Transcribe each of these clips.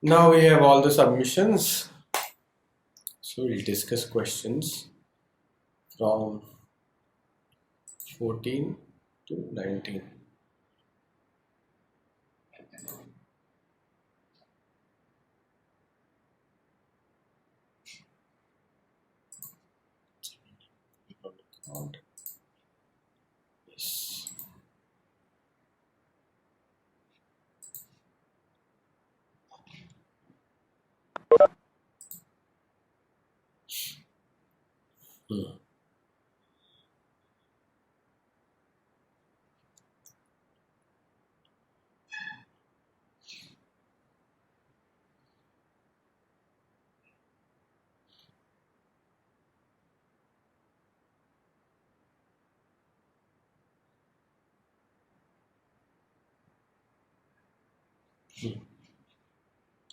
Now we have all the submissions, so we'll discuss questions from 14 to 19. Yes.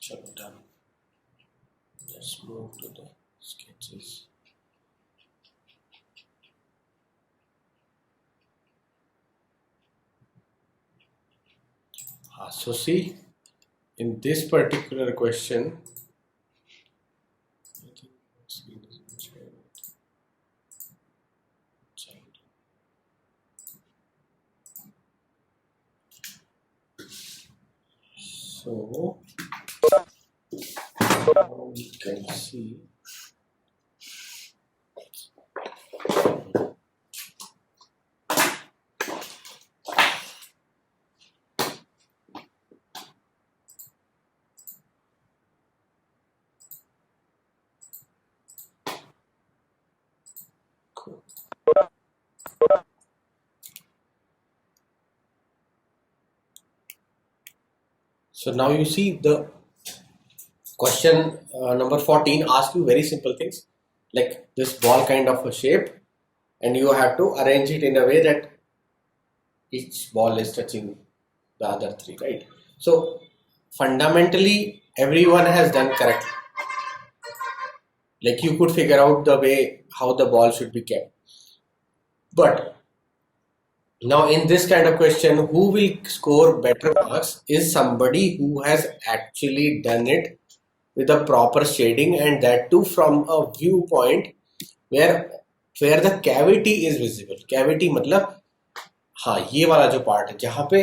Chalo, done. Let's move to the sketches. So see, in this particular question, I think screen doesn't share. So now we can see. Cool. So now you see the question number 14 asks you very simple things like this ball kind of a shape, and you have to arrange it in a way that each ball is touching the other three, right? So fundamentally everyone has done correct. Like you could figure out the way how the ball should be kept, but now in this kind of question, who will score better marks is somebody who has actually done it with a proper shading, and that too from a viewpoint where the cavity is visible. Cavity मतलब हाँ ये वाला जो part है जहाँ पे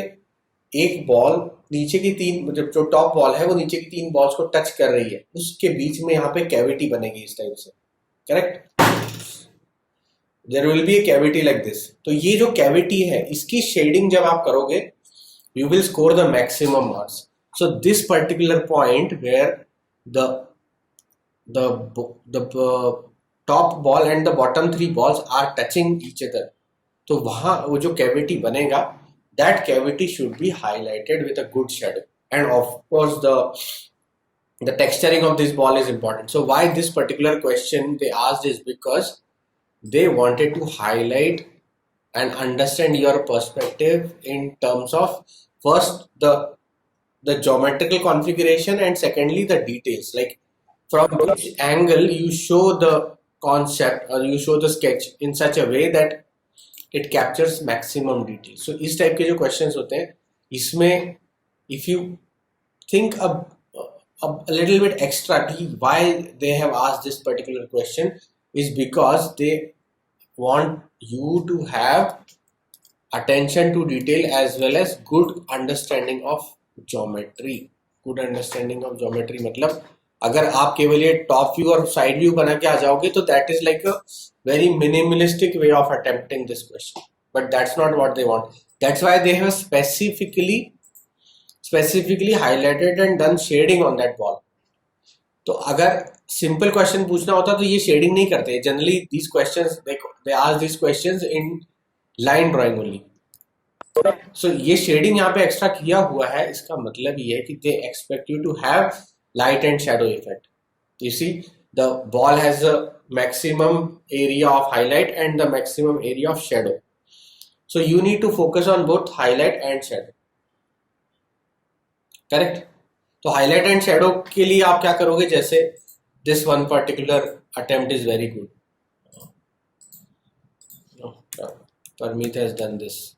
एक ball नीचे की तीन मतलब जो टॉप बॉल है वो नीचे की तीन बॉल्स को टच कर रही है, उसके बीच में यहाँ पे कैविटी बनेगी इस टाइप से, correct? There will be a cavity like this. तो ये जो कैविटी है इसकी शेडिंग जब आप करोगे you will score the maximum marks. So this particular point where the top ball and the bottom three balls are touching each other, तो वहाँ वो जो cavity बनेगा, that cavity should be highlighted with a good shadow, and of course the texturing of this ball is important. So why this particular question they asked is because they wanted to highlight and understand your perspective in terms of first the geometrical configuration, and secondly the details, like from which angle you show the concept or you show the sketch in such a way that it captures maximum detail. So इस type के जो questions होते हैं इसमें if you think a little bit extra why they have asked this particular question is because they want you to have attention to detail as well as good understanding of geometry. Good understanding of geometry मतलब अगर आप केवल ये top view और side view बना के आ जाओगे तो that is like a very minimalistic way of attempting this question, but that's not what they want. That's why they have specifically highlighted and done shading on that ball. तो अगर simple question पूछना होता तो ये shading नहीं करते. Generally these questions they ask these questions in line drawing only. So ये shading यहाँ पे एक्स्ट्रा किया हुआ है, इसका मतलब ये है कि they expect you to have light and shadow effect. You see the ball has a maximum area of highlight and the maximum area of shadow. So you need to focus on both highlight and shadow. Correct? तो highlight and shadow के लिए आप क्या करोगे, जैसे this one particular attempt is very good. Parmeet has done this.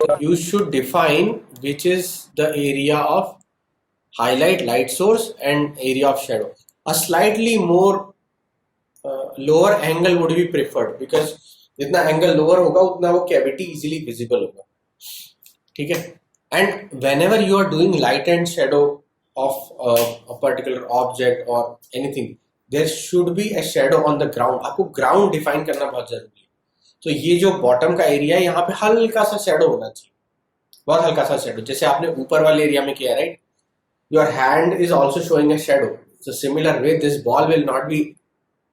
You should define which is the area of highlight, light source and area of shadow. A slightly more lower angle would be preferred, because जितना angle lower होगा उतना वो cavity easily visible होगा. ठीक है. And whenever you are doing light and shadow of a particular object और anything, there should be a shadow on the ground. आपको ground define करना बहुत जरूरी है. तो ये जो बॉटम का एरिया है यहाँ पे हल्का सा शेडो होना चाहिए, बहुत हल्का सा शेडो, जैसे आपने ऊपर वाले एरिया में किया, right. Your hand is also showing a shadow. So similar way, this ball will not be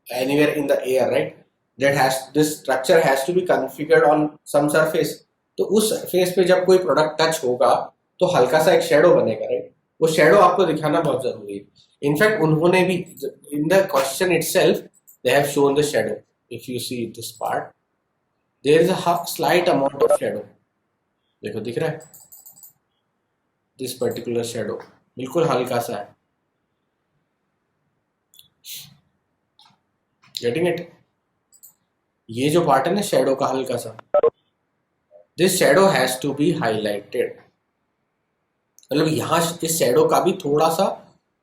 anywhere in the air, right? This structure has to be configured on some surface. तो उस surface पे जब कोई product touch होगा तो हल्का सा एक शेडो बनेगा, राइट. वो शेडो आपको दिखाना बहुत जरूरी है. इनफैक्ट उन्होंने भी in the question itself they have shown the shadow. If you see this part, there is a slight amount of shadow. देखो दिख रहा है, दिस पर्टिकुलर शेडो बिल्कुल हल्का सा है. Getting it? ये जो पार्ट है ना शेडो का हल्का सा, this shadow has to be highlighted. मतलब यहाँ इस शेडो का भी थोड़ा सा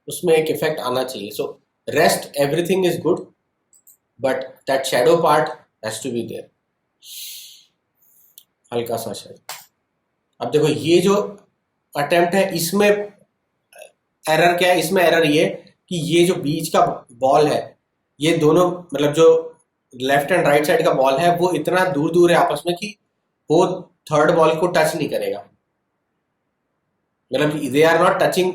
उसमें एक इफेक्ट आना चाहिए. So rest everything is good, but that shadow part has to be there. हल्का सा शेडो. अब देखो ये जो अटेम्प्ट है इसमें एरर क्या है? इसमें एरर ये कि ये जो बीच का बॉल है, ये दोनों मतलब जो लेफ्ट एंड राइट साइड का बॉल है वो इतना दूर दूर है आपस में कि वो थर्ड बॉल को टच नहीं करेगा. मतलब they are not touching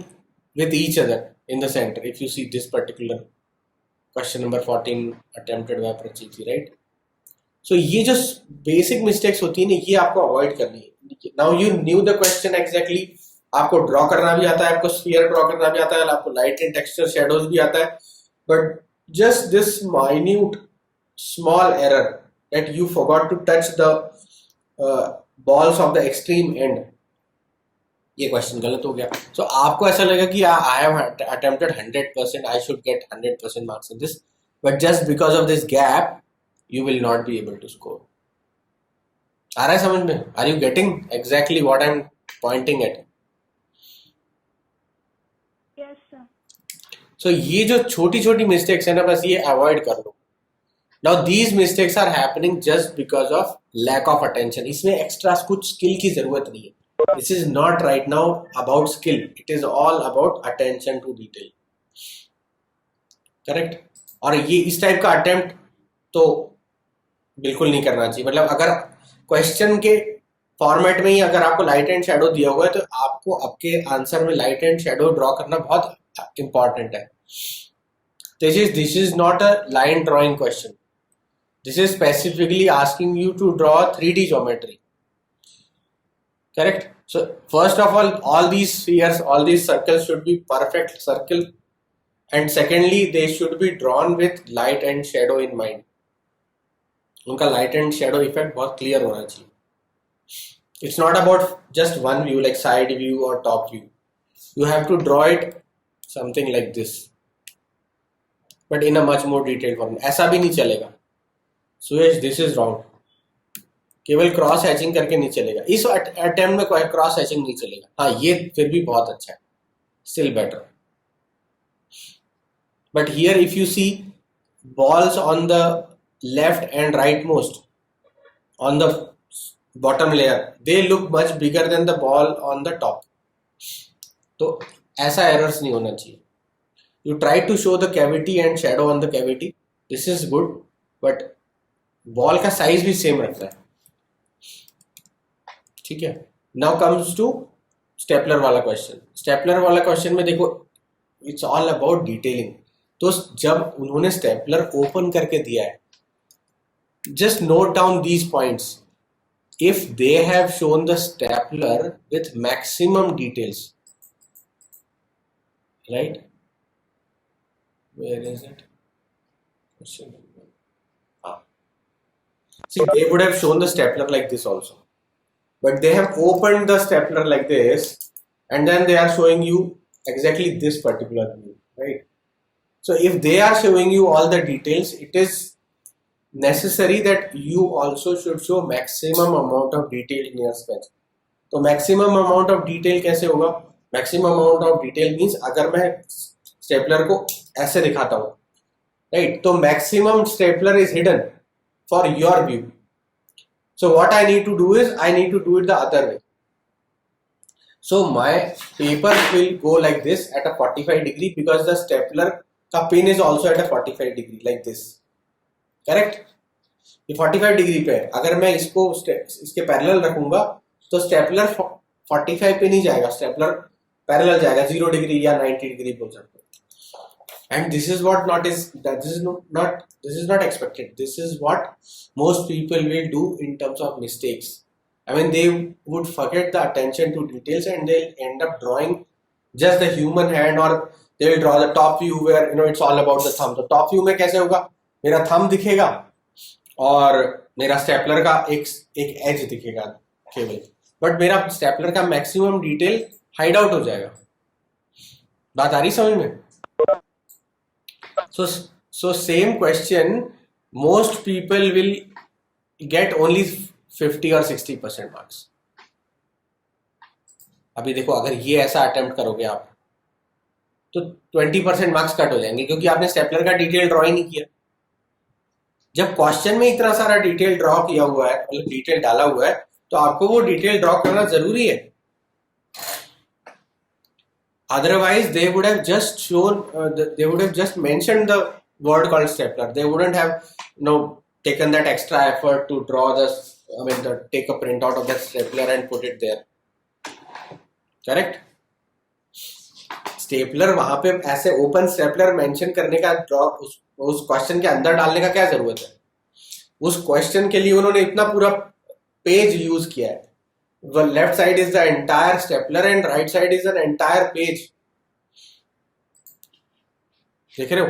with each other in the centre. If you see this particular question number 14 attempted by Prachiti, right. So ये जो बेसिक मिस्टेक्स होती है ना, ये आपको अवॉइड करनी है. Now you new the question exactly. आपको ड्रॉ करना भी आता है, आपको स्फीयर ड्रॉ करना भी आता है, आपको लाइट एंड टेक्सचर शेडोज भी आता है, but just this minute small error that you forgot to touch the balls of the extreme end, ये क्वेश्चन गलत हो गया. सो आपको ऐसा लगा कि I have attempted 100%, I should get 100% marks in this, but just because of this gap you will not be able to score. आ रहा है समझ में? Are you getting exactly what I am pointing at? So ये जो छोटी छोटी mistakes है ना, बस ये अवॉइड कर लो. Now these mistakes are happening just because of lack of attention. इसमें एक्स्ट्रा कुछ स्किल की जरूरत नहीं है. This is not right now about skill, it is all about attention to detail. Correct? और ये इस टाइप का अटेम्प्ट तो बिल्कुल नहीं करना चाहिए. मतलब अगर क्वेश्चन के फॉर्मेट में ही अगर आपको लाइट एंड शेडो दिया हुआ है तो आपको आपके आंसर में लाइट एंड शेडो ड्रॉ करना बहुत important है. This is not a line drawing question. This is specifically asking you to draw 3D geometry. Correct? So first of all these spheres, all these circles should be perfect circle, and secondly they should be drawn with light and shadow in mind. उनका light and shadow effect बहुत clear होना चाहिए. It's not about just one view like side view or top view. You have to draw it something like this, but in a much more detailed form. ऐसा भी नहीं चलेगा सुयश, this is wrong. केवल cross hatching करके नहीं चलेगा. इस attempt में कोई क्रॉस हैचिंग नहीं चलेगा. हाँ, ये फिर भी बहुत अच्छा है, still better. But here if you see balls on the left and rightmost on the bottom layer, they look much bigger than the ball on the top. तो ऐसा एरर्स नहीं होना चाहिए. You try to show the cavity and shadow on the cavity, this is good, but ball का size भी same रखना है. ठीक है. नाउ कम्स टू स्टेपलर वाला क्वेश्चन. स्टेपलर वाला क्वेश्चन में देखो इट्स ऑल अबाउट डिटेलिंग. तो जब उन्होंने स्टेपलर ओपन करके दिया है, just note down these points. If they have shown the stapler with maximum details, right? Where is it? Question. See, they would have shown the stapler like this also, but they have opened the stapler like this, and then they are showing you exactly this particular view, right? So if they are showing you all the details, it is necessary that you also should show maximum amount of detail in your sketch. तो maximum amount of detail कैसे होगा? Maximum amount of detail means अगर मैं stapler को ऐसे दिखाता हूं, right, तो maximum stapler is hidden for your view. So what I need to do is I need to do it the other way. So my paper will go like this at a 45 degree because the stapler का pin is also at a 45 degree like this. Correct? ये 45 degree पे है. अगर मैं इसको इसके parallel रखूंगा तो स्टेपलर 45 पे नहीं जाएगा, स्टेपलर पैरेलल जाएगा 0 डिग्री या 90 डिग्री बोल सकते हैं. And this is what this is not expected. This is what most people will do in terms of mistakes. I mean, they would forget the attention to details and they'll end up drawing just the human hand, or they will draw the top view where it's all about the thumb. तो top view में कैसे होगा? मेरा thumb दिखेगा और मेरा stapler का एक एज दिखेगा केवल, बट मेरा स्टेपलर का मैक्सिमम डिटेल हाइड आउट हो जाएगा. बात आ रही समझ में? So same question, most people will get only 50 or 60% marks. अभी देखो, अगर ये ऐसा अटेम्प्ट करोगे आप तो 20% मार्क्स कट हो जाएंगे क्योंकि आपने स्टेपलर का डिटेल ड्रॉ ही नहीं किया. जब क्वेश्चन में इतना सारा डिटेल ड्रॉ किया हुआ है, मतलब डिटेल डाला हुआ है, तो आपको वो डिटेल ड्रॉ करना जरूरी है. Otherwise, they would have just they would have just mentioned the word called stapler. They wouldn't have, taken that extra effort to draw take a printout of that stapler and put it there. Correct? Stapler वहां पे ऐसे open stapler mention करने का, draw उस question के अंदर डालने का क्या जरूरत है? उस क्वेश्चन के लिए उन्होंने इतना पूरा पेज यूज किया है. The left side is the entire stapler and right side is an entire page. देख रहे हो,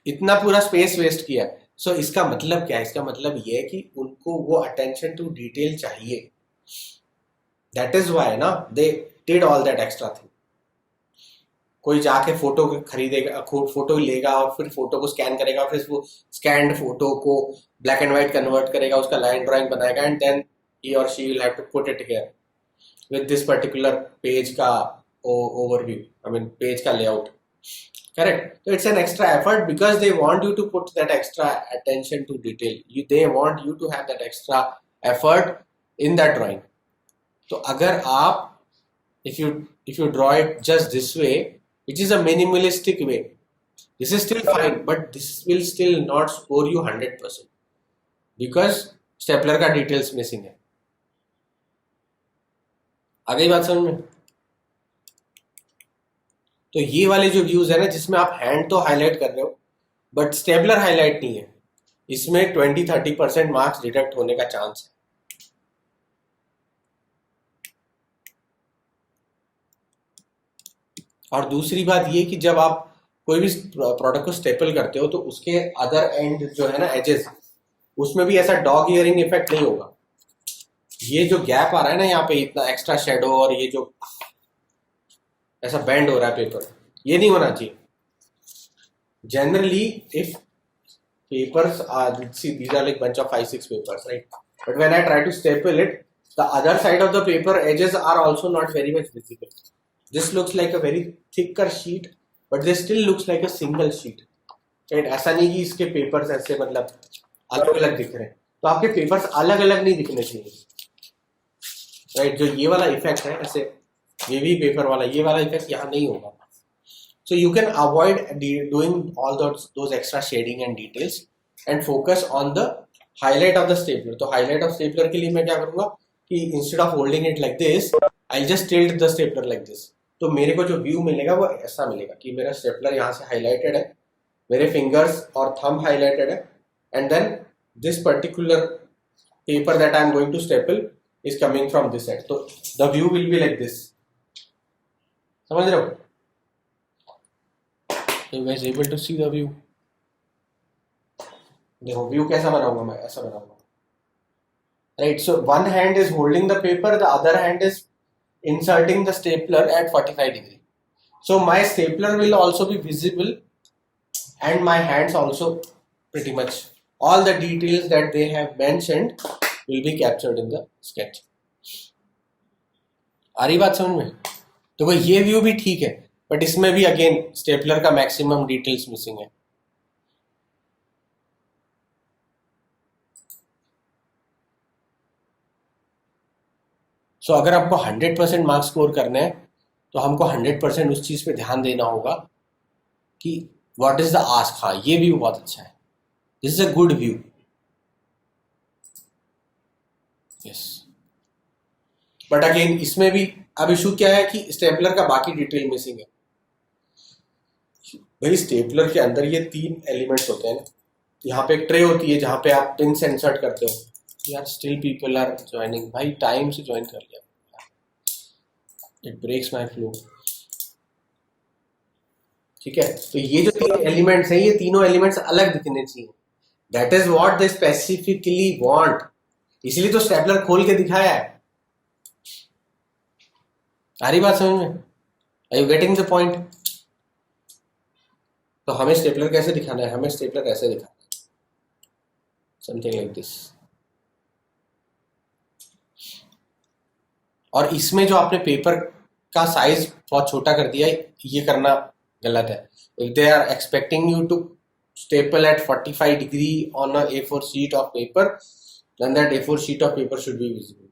इतना पूरा स्पेस वेस्ट किया है. सो इसका मतलब क्या है? इसका मतलब ये है कि उनको वो अटेंशन टू डिटेल चाहिए. दैट इज व्हाई ना they did all that extra thing. कोई जाके फोटो खरीदेगा, फोटो लेगा और फिर फोटो को स्कैन करेगा, फिर वो स्कैन्ड फोटो को ब्लैक एंड व्हाइट कन्वर्ट करेगा, उसका लाइन ड्राइंग बनाएगा, and then he or she will have to put it here with this particular page ka overview, page ka layout. Correct? So it's an extra effort because they want you to put that extra attention to detail. They want you to have that extra effort in that drawing. So agar aap if you draw it just this way, which is a minimalistic way, this is still fine, but this will still not score you 100% because stapler ka details missing hai. आ गई बात समझ में? तो ये वाले जो views है ना, जिसमें आप हैंड तो हाईलाइट कर रहे हो बट स्टेपलर हाईलाइट नहीं है, इसमें 20-30% मार्क्स डिडक्ट होने का चांस है. और दूसरी बात ये कि जब आप कोई भी प्रोडक्ट को स्टेपल करते हो तो उसके अदर एंड जो है ना, एजेस, उसमें भी ऐसा डॉग ईयरिंग इफेक्ट नहीं होगा. ये जो गैप आ रहा है ना यहाँ पे, इतना एक्स्ट्रा शेडो और ये जो ऐसा बेंड हो रहा है पेपर, ये नहीं होना चाहिए. Generally if papers are, see, these are like bunch of 5-6 papers, right? But when I try to staple it, the other side of the paper edges are also not very much visible. This looks like a very thicker sheet, but this still looks like a single sheet, right? ऐसा नहीं कि इसके papers ऐसे मतलब अलग अलग दिख रहे हैं, तो आपके papers अलग अलग नहीं दिखने चाहिए, right? जो ये वाला इफेक्ट है ऐसे वेवी पेपर वाला, ये वाला इफेक्ट यहाँ नहीं होगा. So you can avoid doing all those extra shading and details and focus on the highlight of the stapler. तो highlight of stapler के लिए मैं क्या करूँगा कि instead of holding it like this, I'll just tilt the stapler like this. तो मेरे को जो view मिलेगा वो ऐसा मिलेगा कि मेरा stapler यहाँ से highlighted है, मेरे fingers और thumb highlighted है, and then this particular paper that I'm going to staple is coming from this side. तो the view will be like this. समझ रहे हो? You guys able to see the view? देखो view कैसा बनाऊंगा मैं, ऐसा बनाऊंगा, right? So one hand is holding the paper, the other hand is inserting the stapler at 45 degree. So my stapler will also be visible, and my hands also pretty much all the details that they have mentioned will be captured in the sketch. आ रही बात समझ में? तो ये view भी ठीक है, but इसमें भी अगेन स्टेपलर का मैक्सिमम डिटेल्स मिसिंग है। सो अगर आपको 100% मार्क्स स्कोर करने हैं तो हमको 100% उस चीज पे ध्यान देना होगा कि व्हाट इज द आस्क। हाँ, ये व्यू बहुत अच्छा है, this is a good view. Yes, but again इसमें भी अब इशू क्या है कि स्टेपलर का बाकी डिटेल मिसिंग है। भाई स्टेपलर के अंदर ये 3 एलिमेंट्स होते हैं ना, यहाँ पे एक ट्रे होती है जहाँ पे आप पिन इंसर्ट करते हो। यार स्टिल पीपल आर ज्वाइनिंग, भाई टाइम से ज्वाइन कर लिया, इट ब्रेक्स माय फ्लो। ठीक है, तो ये जो 3 एलिमेंट्स हैं, ये तीनों एलिमेंट्स अलग दिखने चाहिए। That is what they specifically want, इसलिए तो स्टेपलर खोल के दिखाया है। आ रही बात समझ में? Are you getting the point? तो हमें स्टेपलर कैसे दिखाना है? हमें स्टेपलर ऐसे दिखाना है, समथिंग लाइक दिस। और इसमें जो आपने पेपर का साइज बहुत छोटा कर दिया है, ये करना गलत है। If they are expecting you to staple at 45 degree on a A4 sheet of paper, then that A4 sheet of paper should be visible.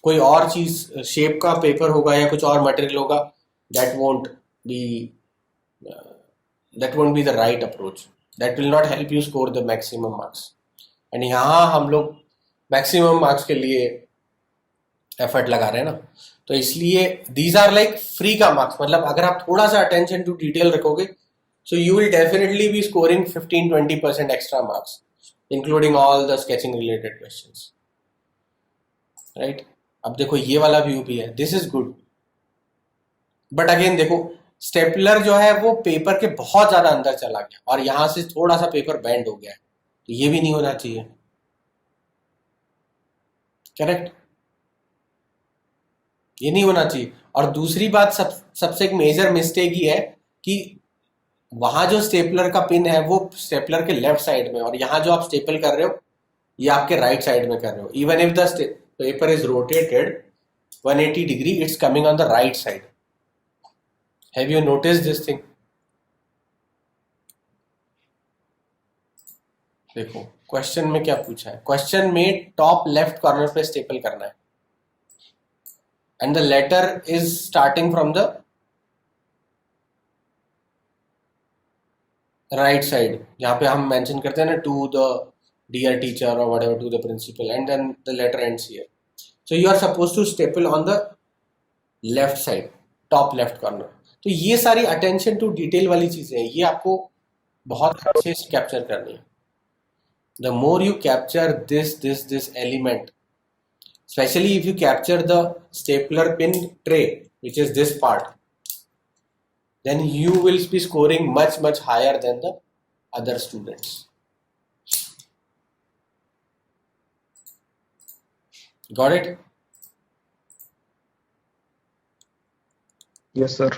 कोई और चीज शेप का पेपर होगा या कुछ और मटेरियल होगा, that won't be the right approach. That will not help you score the maximum marks. And यहाँ हम लोग मैक्सिमम मार्क्स के लिए एफर्ट लगा रहे हैं ना, तो इसलिए दीज आर लाइक फ्री का मार्क्स। मतलब अगर आप थोड़ा सा अटेंशन टू डिटेल रखोगे, so you will definitely be scoring 15-20% extra marks, including all the sketching related questions, right? अब देखो ये वाला व्यू भी है, this is good, but again देखो स्टेपलर जो है वो पेपर के बहुत ज्यादा अंदर चला गया और यहां से थोड़ा सा पेपर बेंड हो गया है, तो ये भी नहीं होना चाहिए, करेक्ट? ये नहीं होना चाहिए। और दूसरी बात सबसे एक मेजर मिस्टेक ही है कि वहां जो स्टेपलर का पिन है वो स्टेपलर के लेफ्ट साइड में, और यहां जो आप स्टेपल कर रहे हो ये आपके राइट साइड में कर रहे हो। Even if the paper is rotated 180 degree, it's coming on the right side. Have you notice this thing? देखो क्वेश्चन में क्या पूछा है, क्वेश्चन में टॉप लेफ्ट कॉर्नर पे स्टेपल करना है and the letter is starting from the right side, जहां पे हम मेंशन करते हैं ना, टू द डियर टीचर और whatever, to the principal, and then the letter ends here. So you are suppose to staple on the left side, top left corner. तो ये सारी अटेंशन टू डिटेल वाली चीजें हैं, ये आपको बहुत अच्छे से कैप्चर करनी है। The more you capture this element, especially if you capture the stapler pin tray, which is this part, then you will be scoring much higher than the other students. Got it? Yes, sir.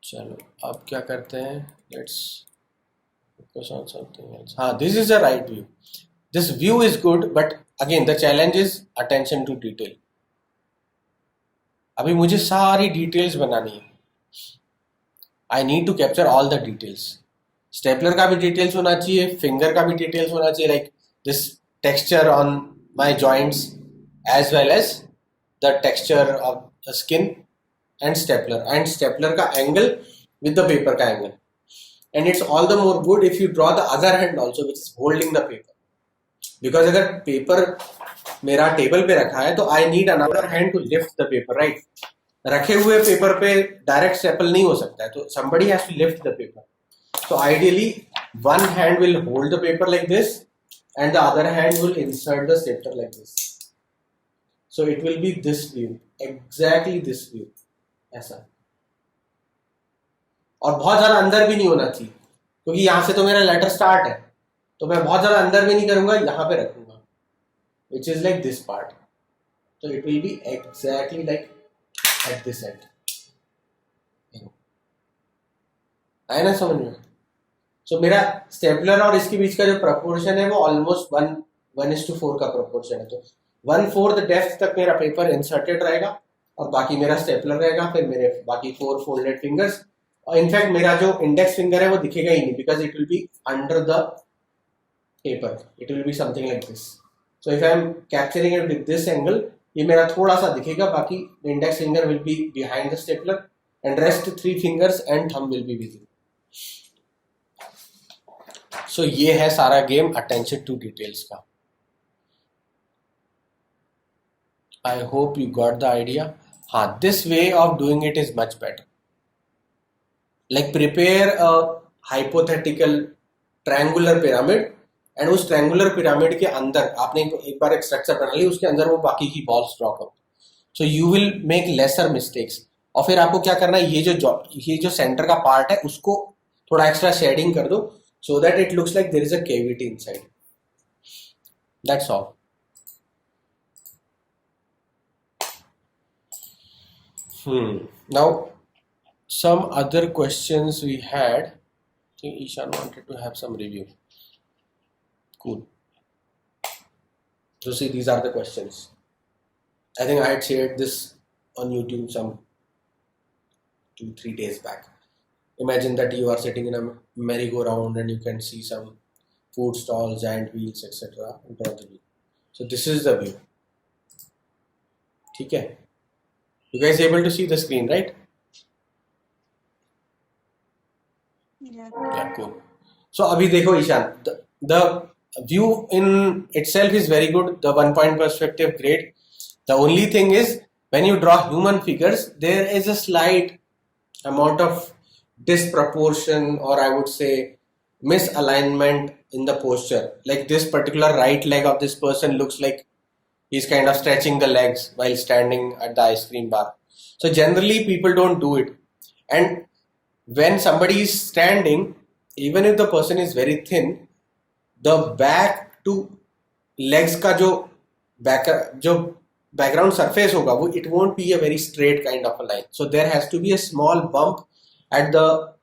चलो अब क्या करते हैं, let's focus on something else. हाँ, this is the right view. This view is good, but again the challenge is attention to detail. अभी मुझे सारी details बनानी है, I need to capture all the details. Stapler का भी details होना चाहिए, फिंगर का भी डिटेल्स होना चाहिए, like this texture on my joints as well as the texture of the skin and stapler का एंगल विद द पेपर का angle. And it's all the more good if you draw the other hand also which is holding the paper, because अगर paper मेरा table पे रखा है तो I need another hand to lift the paper, right? रखे हुए paper पे direct staple नहीं हो सकता है, तो somebody has to lift the paper. So ideally one hand will hold the paper like this and the other hand will insert the stapler like this. So it will be this view, exactly this view, ऐसा। और बहुत ज्यादा अंदर भी नहीं होना चाहिए, क्योंकि यहां से तो मेरा लेटर स्टार्ट है, तो मैं बहुत ज्यादा अंदर भी नहीं करूंगा, यहां पे रखूंगा, which is like this part. So it will be exactly like at this end. आया ना समझ में? सो मेरा स्टेपलर और इसके बीच का जो प्रोपोर्शन है वो ऑलमोस्ट 1:4 का प्रोपोर्शन है, तो 1/4 डेप्थ तक मेरा पेपर इंसर्टेड रहेगा और बाकी मेरा स्टेपलर रहेगा, फिर मेरे बाकी 4 फोल्डेड फिंगर्स, और इनफैक्ट मेरा जो इंडेक्स फिंगर है वो दिखेगा ही नहीं, because it will be under the paper, it will be something like this. So if I am capturing it with this angle, ये मेरा थोड़ा सा दिखेगा, बाकी index finger will be behind the stapler and rest 3 fingers and thumb will be visible. So ये है सारा game attention to details का. I hope you got the idea. This way of doing it is much better. Like prepare a hypothetical triangular pyramid and उस triangular pyramid के अंदर आपने एक बार एक स्ट्रक्चर बना ली, उसके अंदर वो बाकी की balls ड्रॉ करो. So you will make lesser mistakes. और फिर आपको क्या करना है, ये जो सेंटर का पार्ट है उसको थोड़ा एक्स्ट्रा शेडिंग कर दो, so that it looks like there is a cavity inside. That's all. Now some other questions we had. I think Ishan wanted to have some review. Cool. So see, these are the questions. I think I had shared this on YouTube some 2-3 days back. Imagine that you are sitting in a merry-go-round and you can see some food stalls, giant wheels, etc. in front of you. So this is the view. ठीक है? You guys able to see the screen, right? Yeah, cool. So अभी देखो Ishan, the view in itself is very good. The 1-point perspective, great. The only thing is when you draw human figures, there is a slight amount of disproportion, or I would say misalignment in the posture. Like this particular right leg of this person looks like he's kind of stretching the legs while standing at the ice cream bar. So generally people don't do it. And when somebody is standing, even if the person is very thin, the back to legs का जो background surface होगा वो it won't be a very straight kind of a line. So there has to be a small bump at the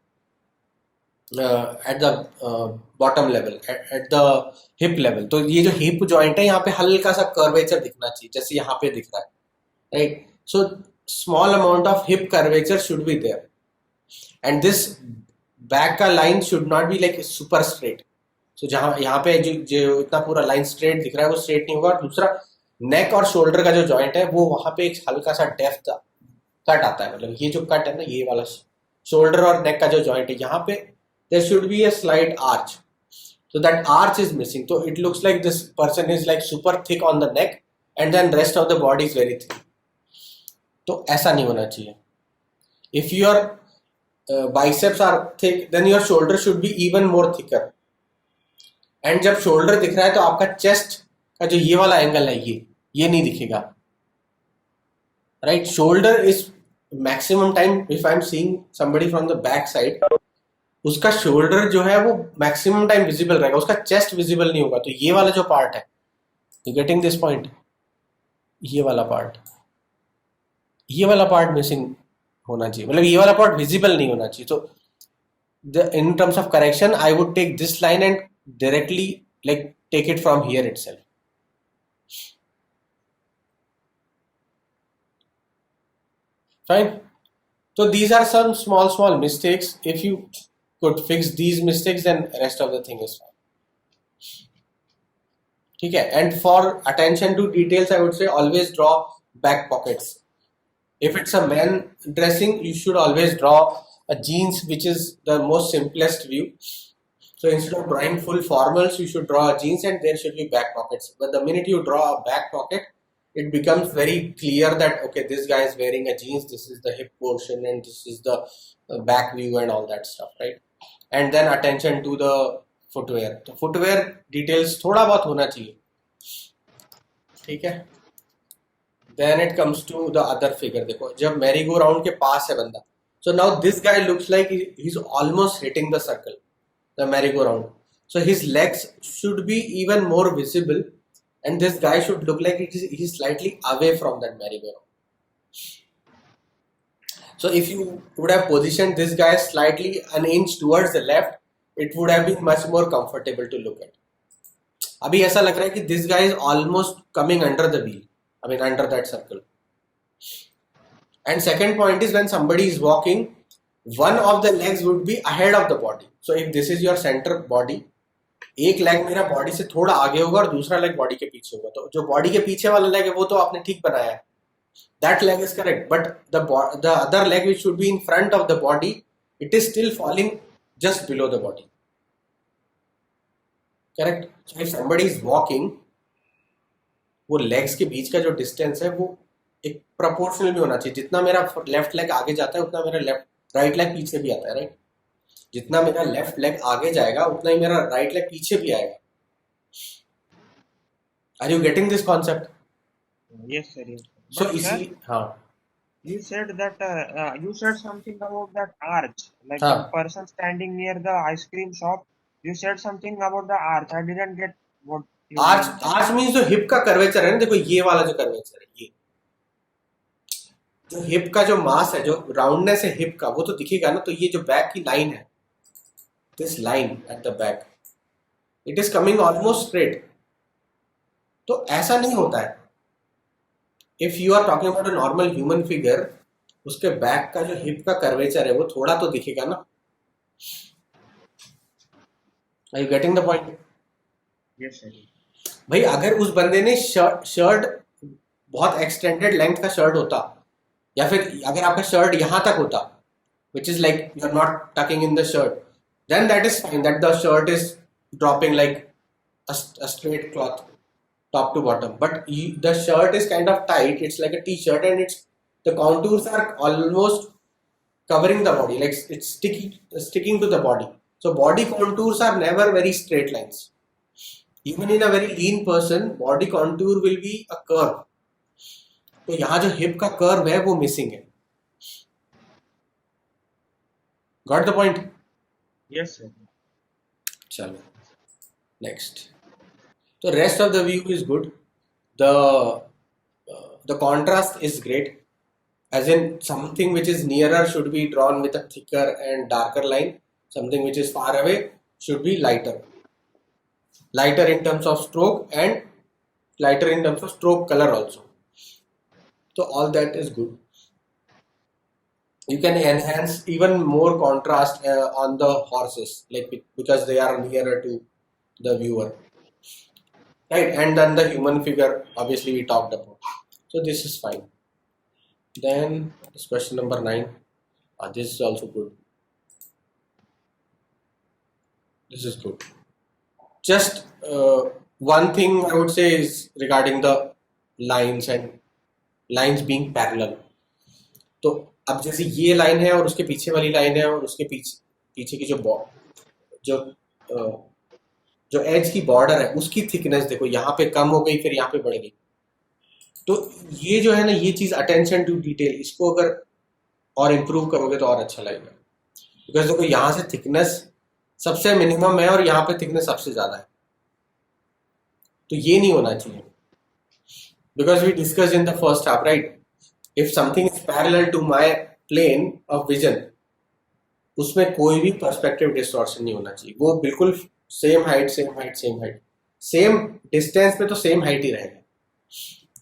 bottom level, at the hip level. तो ये जो hip joint है यहाँ पे हल्का सा curvature दिखना चाहिए, जैसे यहाँ पे दिख रहा है, right? So small amount of hip curvature should be there, and this back का line should not be like super straight. So जहाँ यहाँ पे जो इतना पूरा line straight दिख रहा है वो straight नहीं होगा. और दूसरा neck और shoulder का जो joint है वो वहाँ पे एक हल्का सा depth cut आता है, मतलब ये जो cut है ना, ये वाला shoulder और neck का जो joint है यहाँ पे there should be a slight arch. So that arch is missing. So it looks like this person is like super thick on the neck and then rest of the body is very thin. तो ऐसा नहीं होना चाहिए. If your biceps are thick, then your shoulder should be even more thicker. And जब shoulder दिख रहा है तो आपका chest का जो ये वाला angle है ये नहीं दिखेगा. Right? Shoulder is maximum time. If I'm seeing somebody from the back side, उसका शोल्डर जो है वो मैक्सिमम टाइम विजिबल रहेगा, उसका चेस्ट विजिबल नहीं होगा. तो ये वाला जो पार्ट है, यू गेटिंग दिस पॉइंट, ये वाला पार्ट मिसिंग होना चाहिए, मतलब ये वाला पार्ट विजिबल नहीं होना चाहिए. तो in terms of correction I would take this line and directly like take it from here itself. Fine. So these are some small mistakes. If you could fix these mistakes, then rest of the thing is fine. ठीक है. And for attention to details, I would say always draw back pockets. If it's a man dressing, you should always draw a jeans, which is the most simplest view. So instead of drawing full formals, you should draw a jeans and there should be back pockets. But the minute you draw a back pocket, it becomes very clear that okay, this guy is wearing a jeans, this is the hip portion and this is the back view and all that stuff, right? And then attention to the footwear. तो footwear details थोड़ा बहुत होना चाहिए, ठीक है. Then it comes to the other figure. देखो जब merry go round के पास है बंदा, so now this guy looks like he's almost hitting the circle, the merry go round. So his legs should be even more visible. And this guy should look like he's slightly away from that merry-go-round. So if you would have positioned this guy slightly an inch towards the left, it would have been much more comfortable to look at. अभी ऐसा लग रहा है कि this guy is almost coming under the wheel, I mean under that circle. And second point is when somebody is walking, one of the legs would be ahead of the body. So if this is your center body, एक leg मेरा body से थोड़ा आगे होगा और दूसरा leg body के पीछे होगा. तो जो बॉडी के पीछे वाला लेग है वो तो आपने ठीक बनाया है, that leg is correct. But the other leg which should be in front of the body, it is still falling just below the body. Correct. So if somebody is walking, वो legs के बीच का जो distance है वो एक proportional भी होना चाहिए. जितना मेरा लेफ्ट लेग आगे जाता है उतना मेरा राइट लेग पीछे भी आता है. राइट. जितना मेरा लेफ्ट लेग आगे जाएगा उतना ही मेरा राइट लेग पीछे भी आएगा. Are you getting this concept? Yes, sir. Yes. So But sir, इसलिए हाँ you said that you said something about that arch, like हाँ the person standing near the ice cream shop. You said something about the arch. I didn't get what you arch. mean, sir. Arch means जो hip का curvature है ना, देखो ये वाला जो curvature है, ये जो हिप का जो मास है, जो राउंडनेस है हिप का, वो तो दिखेगा ना. तो ये जो बैक की लाइन है, this line at the back, it is coming almost straight. तो ऐसा नहीं होता है. If you are talking about a normal human figure, उसके बैक का जो हिप का कर्वेचर है वो थोड़ा तो दिखेगा ना. Are you getting the point? Yes, sir. भाई अगर उस बंदे ने शर्ट बहुत एक्सटेंडेड लेंथ का शर्ट होता, या फिर अगर आपका शर्ट यहां तक होता, which is like you are not tucking in the shirt, then that is fine, that the shirt is dropping like a straight cloth top to bottom. But the shirt is kind of tight, it's like a t-shirt, and the contours are almost covering the body, like it's sticking to the body. So body contours are never very straight lines. Even in a very lean person, body contour will be a curve. तो यहाँ जो hip का curve है वो missing है. Got the point? Yes, sir. चलो next. तो rest of the view is good. The contrast is great, as in something which is nearer should be drawn with a thicker and darker line, something which is far away should be lighter in terms of stroke and lighter in terms of stroke color also. So all that is good. You can enhance even more contrast on the horses, like because they are nearer to the viewer, right? And then the human figure, obviously we talked about. So this is fine. Then this question number 9. This is also good. This is good. Just one thing I would say is regarding the lines and lines being parallel. तो अब जैसे ये line है और उसके पीछे वाली line है और उसके पीछे की जो एज की बॉर्डर है उसकी थिकनेस देखो, यहाँ पे कम हो गई फिर यहाँ पे बढ़ गई. तो ये जो है ना, ये चीज अटेंशन टू डिटेल, इसको अगर और इम्प्रूव करोगे तो और अच्छा लगेगा. बिकॉज देखो यहाँ से थिकनेस सबसे मिनिमम है और यहाँ पे थिकनेस सबसे ज्यादा है. तो ये नहीं होना चाहिए. Because we discuss in the first half, right? If something is parallel to my plane of vision, उसमें कोई भी पर्सपेक्टिव डिस्टॉर्शन नहीं होना चाहिए. वो बिल्कुल सेम हाइट सेम डिस्टेंस पे तो सेम हाइट ही रहेगा,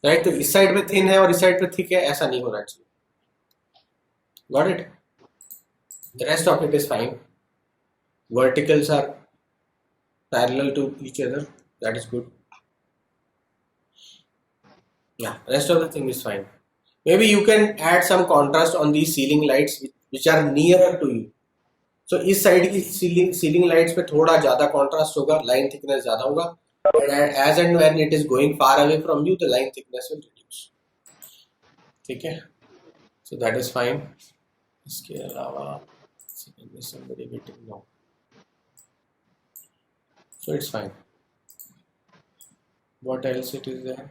राइट? तो इस साइड पे थिन है और इस साइड पे थिक है, ऐसा नहीं होना चाहिए. Got it? The rest of it is fine. Verticals are parallel to each other, that is good. Yeah, rest of the thing is fine. Maybe you can add some contrast on these ceiling lights which are nearer to you. So इस side की ceiling lights पे थोड़ा ज्यादा contrast होगा, line thickness ज्यादा होगा, and as and when it is going far away from you, the line thickness will reduce. ठीक है? So that is fine. इसके अलावा somebody waiting now. So it's fine. What else it is there?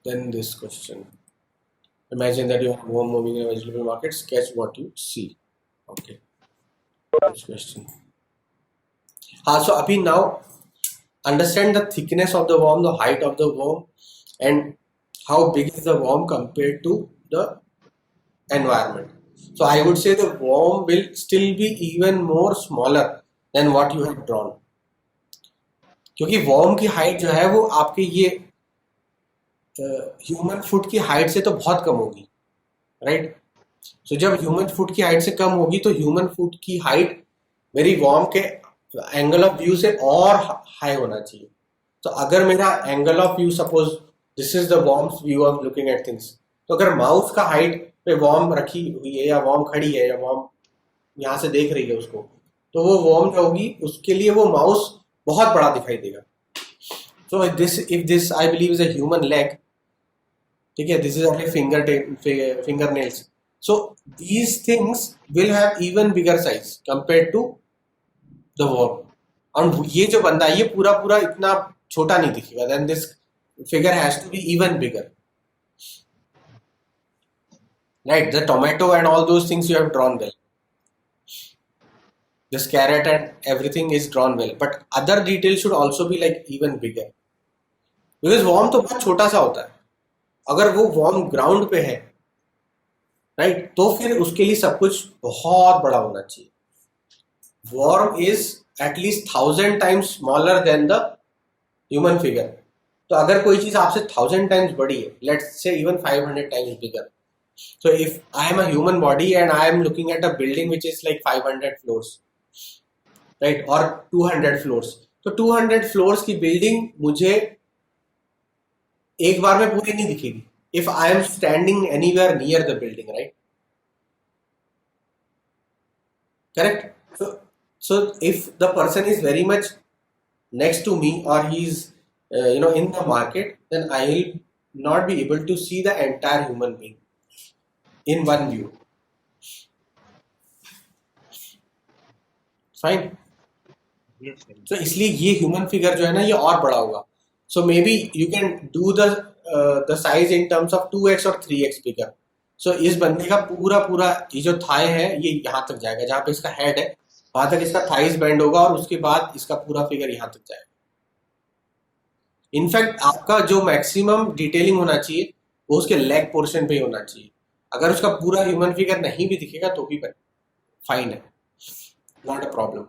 Then this question. Imagine that you are home moving in a vegetable market. Sketch what you see. Okay. Next question. So abhi now understand the thickness of the worm, the height of the worm, and how big is the worm compared to the environment. So I would say the worm will still be even more smaller than what you have drawn. क्योंकि warm की height जो है वो आपके ये human foot की height से तो बहुत कम होगी, राइट? तो जब ह्यूमन फुट की हाइट से कम होगी तो ह्यूमन फुट की हाइट मेरी वॉर्म के एंगल ऑफ व्यू से और हाई होना चाहिए। तो अगर मेरा angle of view suppose this is the worms view of looking at things, तो अगर माउस का हाइट पे वॉर्म रखी हुई है या वॉर्म खड़ी है या वॉर्म यहाँ से देख रही है उसको, तो वो वॉर्म जो होगी उसके लिए वो माउस बहुत बड़ा दिखाई देगा। So this if this I believe is a human leg, ठीक है, this is only finger nails, so these things will have even bigger size compare to the worm. और ये जो बंदा है ये पूरा पूरा इतना छोटा नहीं दिखेगा, then this figure has to be even bigger, right? The tomato and all those things you have drawn well, this carrot and everything is drawn well, but other details should also be like even bigger, because worm तो बहुत छोटा सा होता है। अगर वो worm ground पे है, राइट, तो फिर उसके लिए सब कुछ बहुत बड़ा होना चाहिए। worm is at least 1000 times smaller than the human figure, तो अगर कोई चीज आपसे 1000 times बड़ी है, let's say even 500 times bigger, so if I am a human body and I am looking at a building which is like 500 floors, right, और 200 floors, तो 200 floors की बिल्डिंग मुझे एक बार में पूरी नहीं दिखेगी if I am standing anywhere near the building, right? Correct? so if the person is very much next to me or he's in the market, then I will not be able to see the entire human being in one view. Fine. Yes, sir. तो इसलिए ये human figure जो है ना ये और बड़ा होगा। So maybe you can do the size in terms of 2x और 3x बिगर। सो इस बंदे का पूरा पूरा ये जो थाई है ये यहाँ तक जाएगा, जहाँ पे इसका हेड है वहां तक इसका थाइस बेंड होगा और उसके बाद इसका पूरा फिगर यहाँ तक जाएगा। इनफैक्ट आपका जो मैक्सिमम डिटेलिंग होना चाहिए वो उसके लेग पोर्शन पे ही होना चाहिए। अगर उसका पूरा ह्यूमन फिगर नहीं भी दिखेगा तो भी फाइन है, not a problem.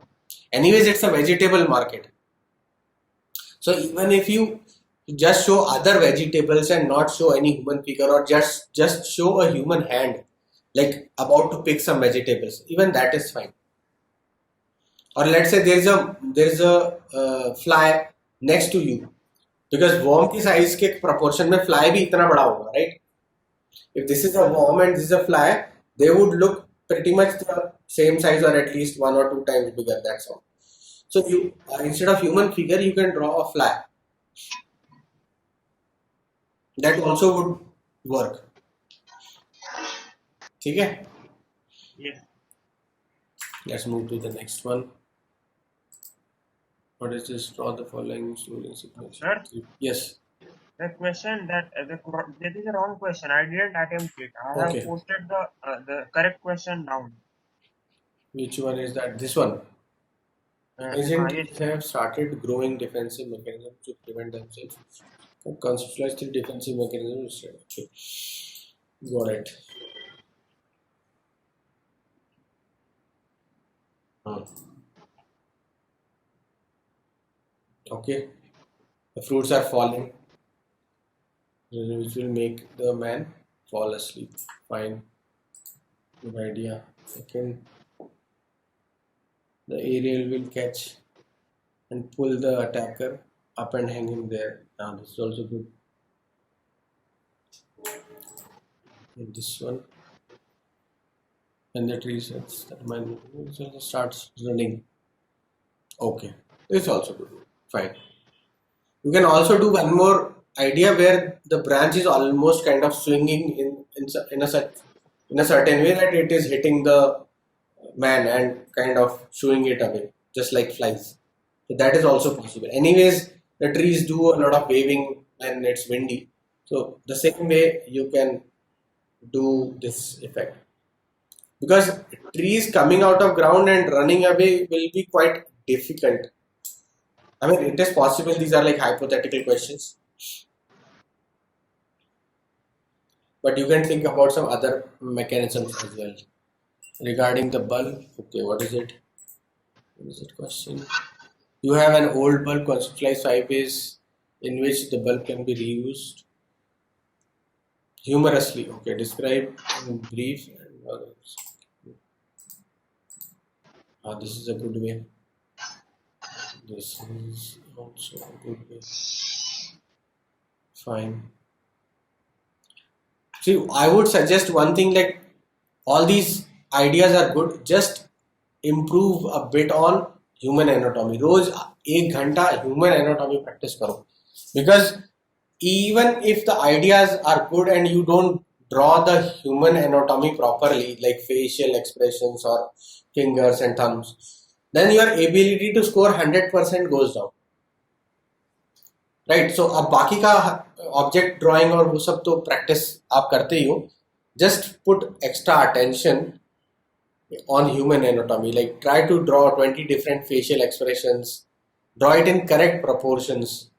Anyways, it's a vegetable market. So even if you just show other vegetables and not show any human figure, or just show a human hand like about to pick some vegetables, even that is fine. Or let's say there's a fly next to you, because worm की size के proportion में fly भी इतना बड़ा होगा, right? If this is a worm and this is a fly, they would look pretty much the same size or at least 1 or 2 times bigger, that's all. So you instead of human figure you can draw a fly, that also would work, ठीक है? Yes. Let's move to the next one. What is this? Draw the following story sequence. Sir? Yes. The question that is a wrong question. I didn't attempt it. I Okay. have posted the correct question down. Which one is that? This one. Agents Yes. have started growing defensive mechanisms to prevent themselves. Conceptualize the defensive mechanisms. Okay. Got it. Okay. The fruits are falling, which will make the man fall asleep. Fine. Good idea. Second, the aerial will catch and pull the attacker up and hang him there. Now this is also good. And this one, when the tree sets, that man starts running. Okay, it's also good. Fine. You can also do one more idea where the branch is almost kind of swinging in a certain way that it is hitting the man and kind of shooing it away, just like flies. So that is also possible. Anyways, the trees do a lot of waving when it's windy. So the same way you can do this effect. Because trees coming out of ground and running away will be quite difficult. I mean, it is possible. These are like hypothetical questions. But you can think about some other mechanisms as well. Regarding the bulb, okay, what is it? What is it question? You have an old bulb conceptualized 5 ways in which the bulb can be reused humorously. Okay, describe in brief. This is a good way. This is also a good way. Fine. See, I would suggest one thing, like all these ideas are good. Just improve a bit on human anatomy. रोज 1 घंटा human anatomy practice करो. Because even if the ideas are good and you don't draw the human anatomy properly, like facial expressions or fingers and thumbs, then your ability to score 100% goes down. Right. सो अब बाकी का object drawing और वो सब तो practice आप करते ही हो. Just put extra attention on human anatomy, like try to draw 20 different facial expressions, draw it in correct proportions,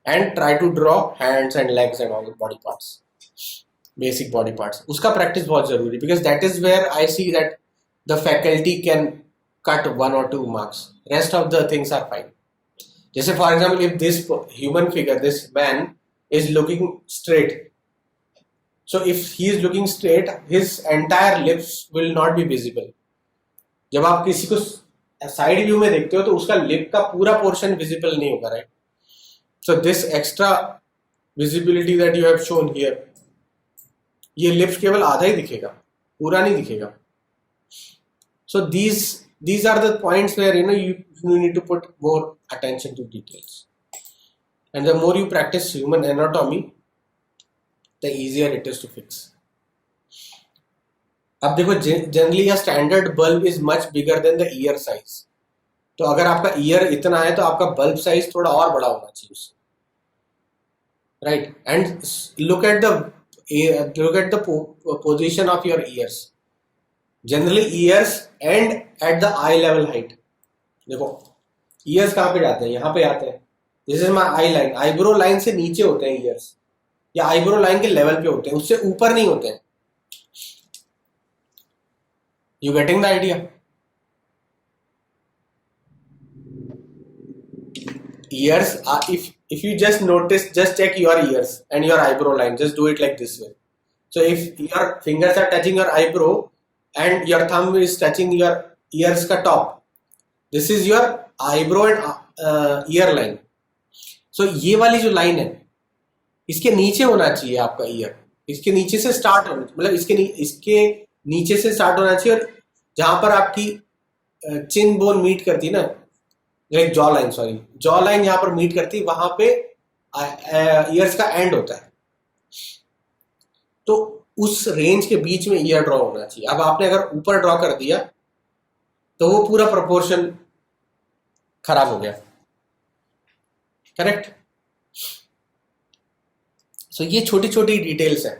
and try to draw hands and legs and all the body parts, basic body parts. Uska practice बहुत जरूरी, because that is where I see that the faculty can cut 1 or 2 marks. Rest of the things are fine. जैसे for example, if this human figure, this man is looking straight, so if he is looking straight, his entire lips will not be visible. जब आप किसी को side view में देखते हो तो उसका लिप का पूरा पोर्शन विजिबल नहीं होगा, right. So this extra visibility that you have shown here, ये लिप्स केवल आधा ही दिखेगा, पूरा नहीं दिखेगा. सो these are the points where you need to put more attention to details, and the more you practice human anatomy, the easier it is to fix. अब देखो, generally a standard bulb is much bigger than the ear size. तो अगर आपका year इतना है तो आपका bulb size थोड़ा और बड़ा होना चाहिए उससे, right. And look at the position of your ears. Generally ears end at the eye level height. देखो ears कहाँ पे जाते हैं, यहाँ पे आते हैं. This is my I line. Eyebrow line से नीचे होते हैं ears, या आईब्रो लाइन के लेवल पे होते हैं, उससे ऊपर नहीं होते हैं. You getting the idea? Ears are, if you just notice, just check your ears and your eyebrow line, just do it like this way. So if your fingers are touching your eyebrow and your thumb is touching your ears ka top, this is your eyebrow and ear line. So ये वाली जो line है, इसके नीचे होना चाहिए आपका year. इसके नीचे से स्टार्ट होना, मतलब इसके नीचे से स्टार्ट होना चाहिए, और जहां पर आपकी चिन बोन मीट करती है ना, like jaw line, jaw line जहां पर मीट करती है, वहां पे ईयर्स का एंड होता है. तो उस रेंज के बीच में ईयर ड्रॉ होना चाहिए. अब आपने अगर ऊपर ड्रॉ कर दिया तो वो पूरा प्रोपोर्शन खराब हो गया, करेक्ट. सो ये छोटी छोटी डिटेल्स है.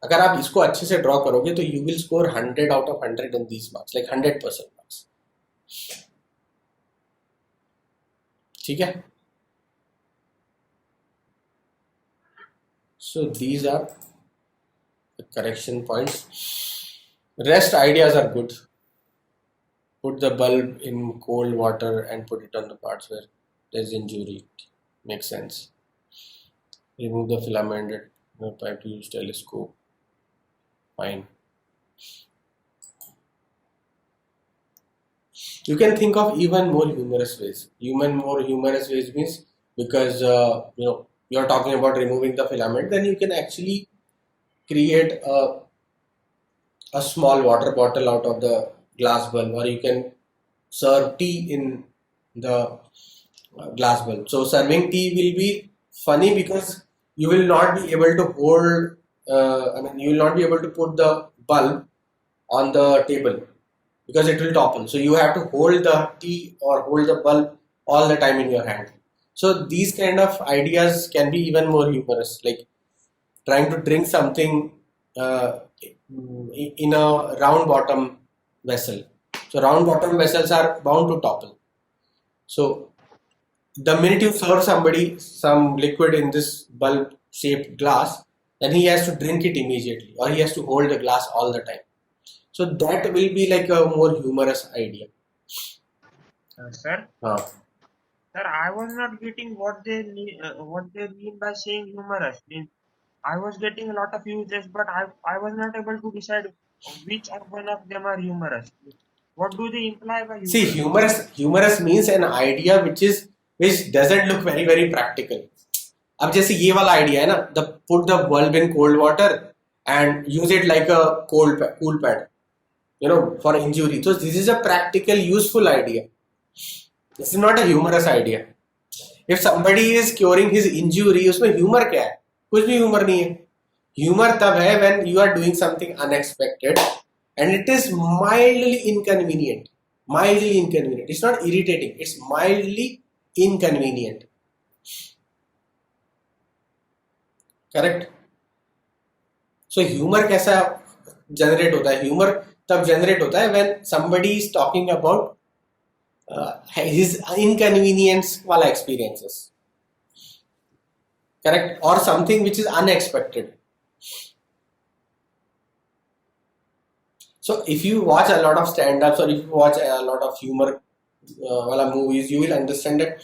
अगर आप इसको अच्छे से ड्रॉ करोगे तो you will score 100 out of 100 in these marks, like 100% marks. ठीक है. So these are the correction points. Rest ideas are good. Put the bulb in cold water and put it on the parts where there's injury. Makes sense. Remove the filament and try to use telescope. Fine. You can think of even more humorous ways. More humorous ways means, because you're talking about removing the filament, then you can actually create a small water bottle out of the glass bulb, or you can serve tea in the glass bulb. So serving tea will be funny because you will not be able to hold, you will not be able to put the bulb on the table because it will topple. So you have to hold the tea or hold the bulb all the time in your hand. So these kind of ideas can be even more humorous, like trying to drink something in a round bottom vessel. So round bottom vessels are bound to topple. So the minute you serve somebody some liquid in this bulb shaped glass, then he has to drink it immediately, or he has to hold the glass all the time. So that will be like a more humorous idea. Sir, Sir, I was not getting what they mean by saying humorous. Means I was getting a lot of uses, but I was not able to decide which of one of them are humorous. What do they imply by See, humorous? humorous means an idea which doesn't look very very practical. अब जैसे ये वाला idea है ना, the put the bulb in cold water and use it like a cold cool pad, for injury. So this is a practical useful idea. This is not a humorous idea. If somebody is curing his injury, उसमें humor क्या है? कुछ भी humor नहीं है. Humor तब है when you are doing something unexpected and it is mildly inconvenient. Mildly inconvenient. It's not irritating. It's mildly inconvenient. Correct? So humor कैसा generate होता है? Humor तब generate होता है when somebody is talking about his inconvenience वाला experiences. Correct? Or something which is unexpected. So if you watch a lot of stand-ups or if you watch a lot of humor wala movies, you will understand that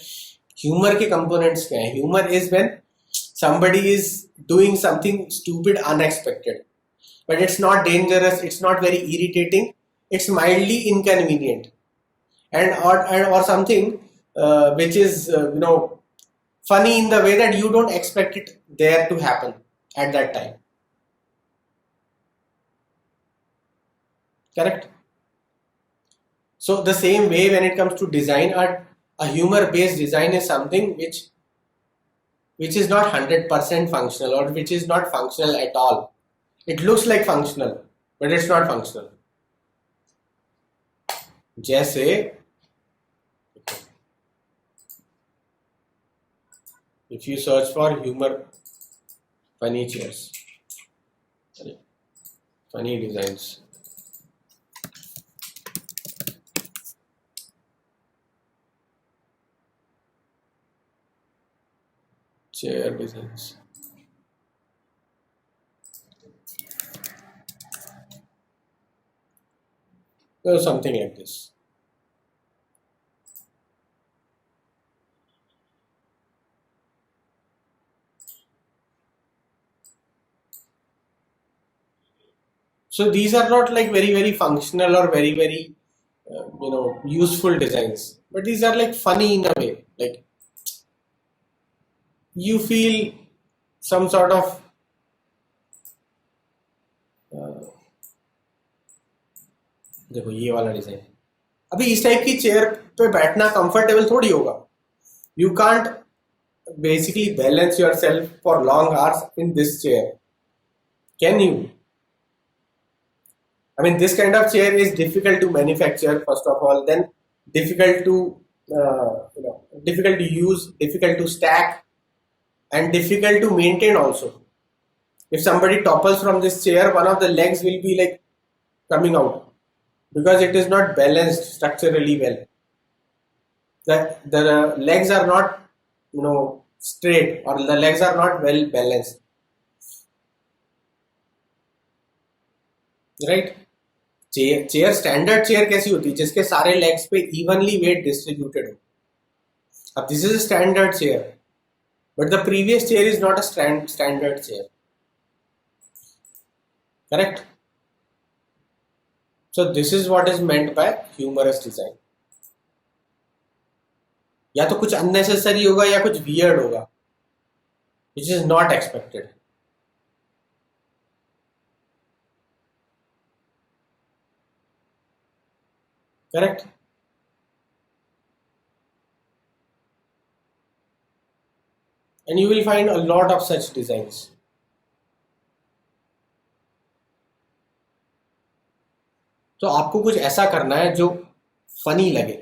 humor के components क्या हैं. Humor is when somebody is doing something stupid, unexpected, but it's not dangerous, it's not very irritating, it's mildly inconvenient, or something which is funny in the way that you don't expect it there to happen at that time. Correct? So the same way when it comes to design art, a humor based design is something which is not 100% functional or which is not functional at all. It looks like functional, but it's not functional. जैसे if you search for humor funny chairs, funny designs, chair designs, or something like this. So these are not like very very functional or very very useful designs, but these are like funny in a way. Like you feel some sort of देखो ये वाला design. अभी इस type की chair पे बैठना comfortable थोड़ी होगा. You can't basically balance yourself for long hours in this chair. Can you? I mean, this kind of chair is difficult to manufacture, first of all, then difficult to difficult to use, difficult to stack, and difficult to maintain also. If somebody topples from this chair, one of the legs will be like coming out because it is not balanced structurally well. The legs are not straight, or the legs are not well balanced, right? Chair standard chair कैसी होती है जिसके सारे legs पे evenly wait distributed हो. अब this is a standard chair, but the previous chair is not a standard chair. Correct? So this is what is meant by humorous design. या तो कुछ अननेसेसरी होगा या कुछ वियर्ड होगा which is not expected. Correct? And you will find a lot of such designs. तो आपको कुछ ऐसा करना है जो फनी लगे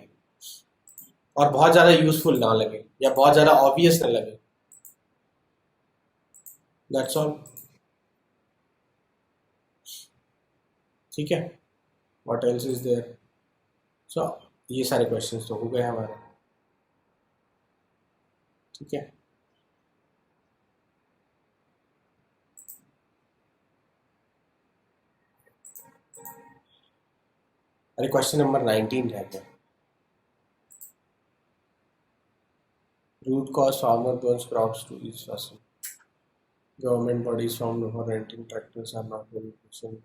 और बहुत ज्यादा यूजफुल ना लगे या बहुत ज्यादा ऑब्वियस ना लगे. That's all. ठीक है? What else is there? So ये सारे क्वेश्चंस तो हो गए हमारे. ठीक है? अरे क्वेश्चन नंबर 19 रह गया. root cause farmer burns crops to each person. Government bodies found for renting tractors are not very efficient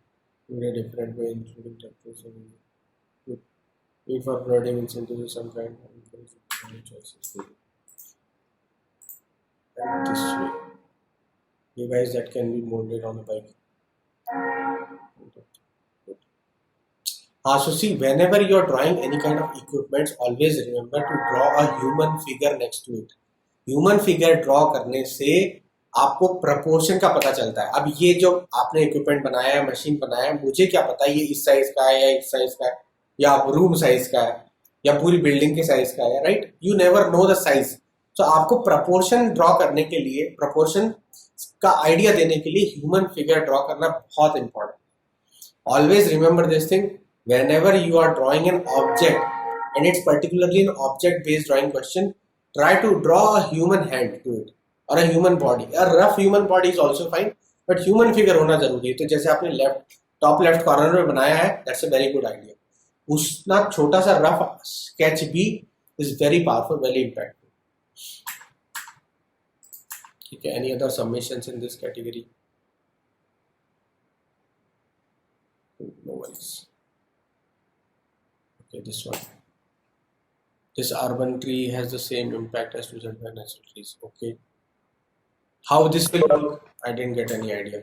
in a different way, including tractors and need for providing incentives of some kind and encourage economic choices. And this way, device that can be mounted on a bike. So see, whenever you are drawing any kind of equipment, always remember to draw a human figure next to it. Human figure draw करने से आपको proportion का पता चलता है. अब ये जो आपने इक्विपमेंट बनाया है, मशीन बनाया है, मुझे क्या पता ये इस साइज का है या इस साइज का है या रूम साइज का है या पूरी बिल्डिंग के साइज का है, right? You never know the size. तो आपको प्रपोर्शन ड्रॉ करने के लिए, प्रपोर्शन का आइडिया देने के लिए ह्यूमन फिगर ड्रॉ करना बहुत important. Always remember this thing whenever you are drawing an object and it's particularly an object based drawing question, try to draw a human hand to it or a human body. A rough human body is also fine, but human figure होना जरूरी है. तो जैसे आपने top left corner में बनाया है, that's a very good idea. उतना छोटा सा रफ स्केच भी is very powerful, very impactful. ठीक है, any other submissions in this category? No worries. Okay, this one. This urban tree has the same impact as 2 by natural trees. Okay. How this will work? I didn't get any idea.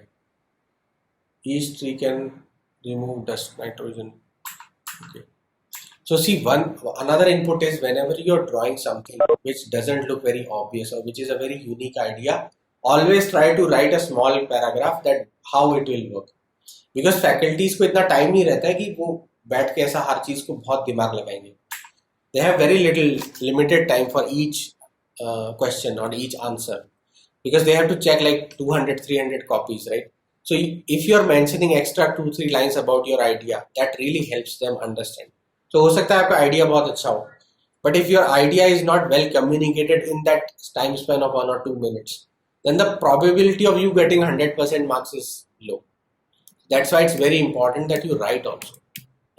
Each tree can remove dust, nitrogen. Okay. So see, another input is whenever you're drawing something which doesn't look very obvious or which is a very unique idea, always try to write a small paragraph that how it will work. Because faculties को इतना time नहीं रहता है कि वो बैठ के ऐसा हर चीज को बहुत दिमाग लगाएंगे. They have very little limited time for each question or each answer because they have to check like 200-300 copies, right? So if you are mentioning extra 2-3 lines about your idea, that really helps them understand. So हो सकता है आपका idea बहुत अच्छा हो, but if your idea is not well communicated in that time span of 1 or 2 minutes, then the probability of you getting 100% marks is low. That's why it's very important that you write also.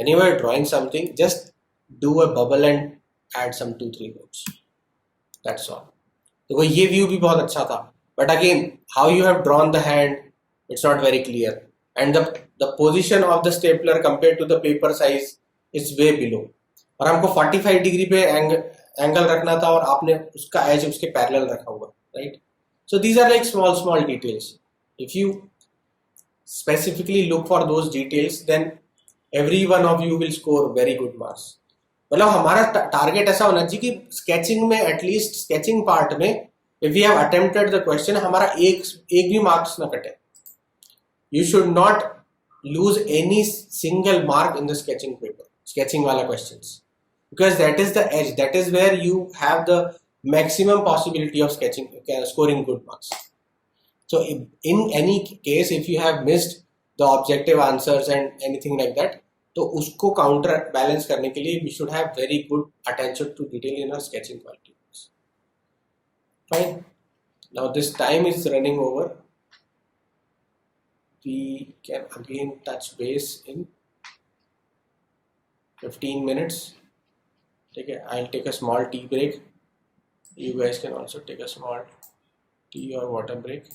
Whenever you're drawing something, just do a bubble and add some 2-3 words. That's all. देखो ये view भी बहुत अच्छा था, but again how you have drawn the hand, it's not very clear, and the position of the stapler compared to the paper size is way below. और हमको 45 degree पे angle रखना था और आपने उसका एज उसके पैरेलल रखा हुआ, right? So these are like small details. If you specifically look for those details, then every one of you will score very good marks. मतलब हमारा टारगेट ऐसा होना चाहिए कि स्केचिंग में एटलीस्ट स्केचिंग पार्ट में if we have attempted the question हमारा एक भी मार्क्स ना कटे. You should not lose any single mark in the sketching paper, sketching वाला questions, because that is the edge, that is where you have the maximum possibility of sketching scoring good marks. So in any case, if you have missed the objective answers and anything like that, तो उसको counter balance करने के लिए we should have very good attention to detail in our sketching qualities. Fine. Now this time is running over. We can again touch base in 15 minutes. Okay, I'll take a small tea break. You guys can also take a small tea or water break.